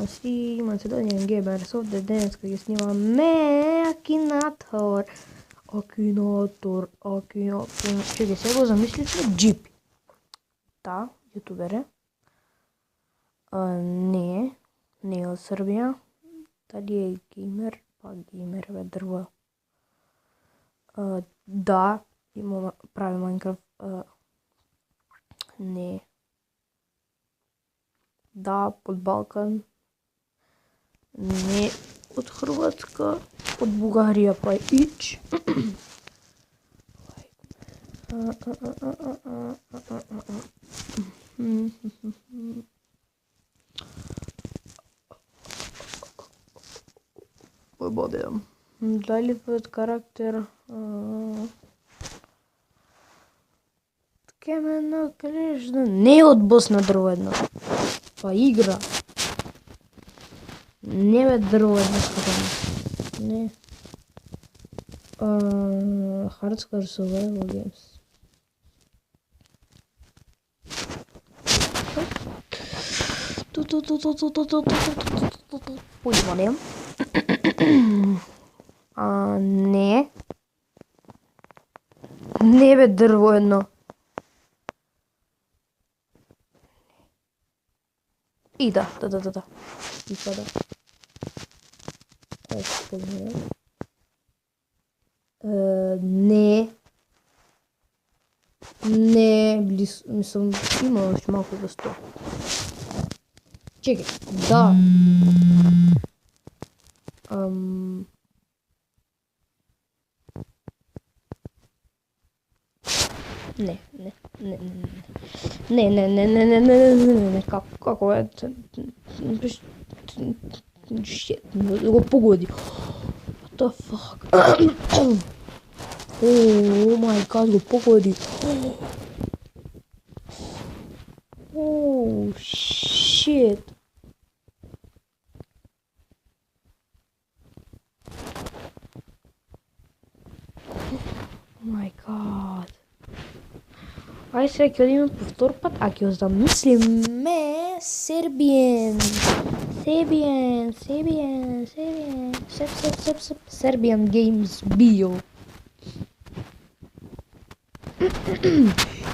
Ćemo svi Macedonian Gamers ovdje danas koji snimame Akinator. Čekaj, сега го замислите GP. Да, ютубере. Не е од Србија. Дали е геймер? Па геймер бе дрво. Да, има прави Майнкрафт. Не. Да, од Балкан. Не од Хрватска, од Бугарија па ич. Пободем. Дали под карактер? Кемено клежно. Не од Босна дрво едно. Па игра. Не бе дрво едно скатано. Не. Hardcore Survival Games. Појманем. Не. Не бе дрво едно. И да. И пада. Не, близко, мислам, имало уште малку до 100. Чекай, да. Не, како е? Shit, го погоди. What the fuck? Oh my god, го погоди. Oh shit. Oh my god. Ај сега ќе одиме по втор пат, а ќе замислиме Сербијан Games Bio.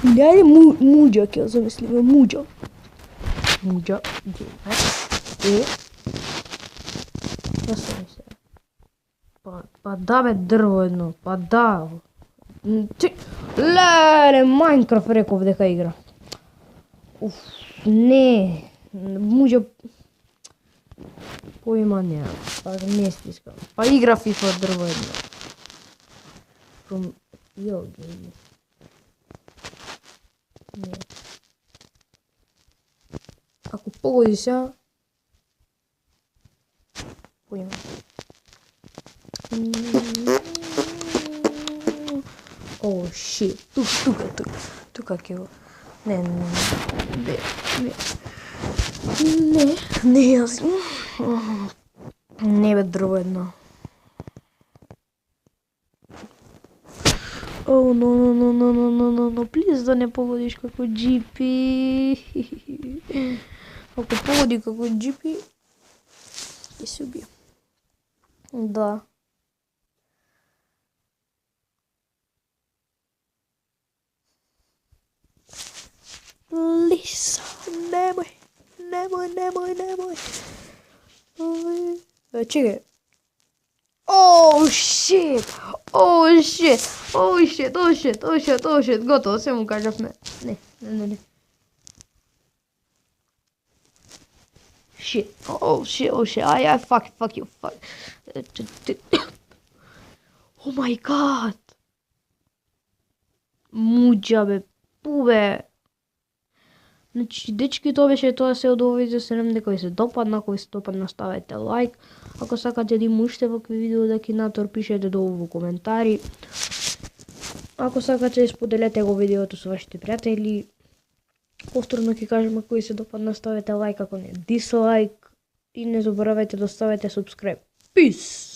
Или ајде Муџа ќе замислиме Муџа Геймер. Па се мисле. Па да бе дрво едно, па да. Леле, Майнкрафт реков дека игра. Не. Муџа поима не. Па не стискам. Па игра FIFA дрво едно. From your game. Не. Ако погоди сега, поима. О, shit. Тука ќе го. Не, јас. Не бе дрво едно. О, no, please да не погодиш како GP. Ако погоди како GP, ќе се убие. Да. Please, немој. Чекај. Oh shit. Готово, се му кажавме. Не. Shit. Oh shit. I fuck you. Oh my god. Муџа бе, пубе. Значи, дечки, тоа беше тоа се од овој видео. Се надам дека ви се допадна. Ако ви се допадна, ставете лайк. Ако сакате да има уште вакви видео од Акинатор, пишете долу во коментари. Ако сакате, споделете го видеото со вашите пријатели. Повторно ќе кажам, ако ви се допадна, ставете лайк, ако не дислайк. И не заборавајте да ставите subscribe. Peace!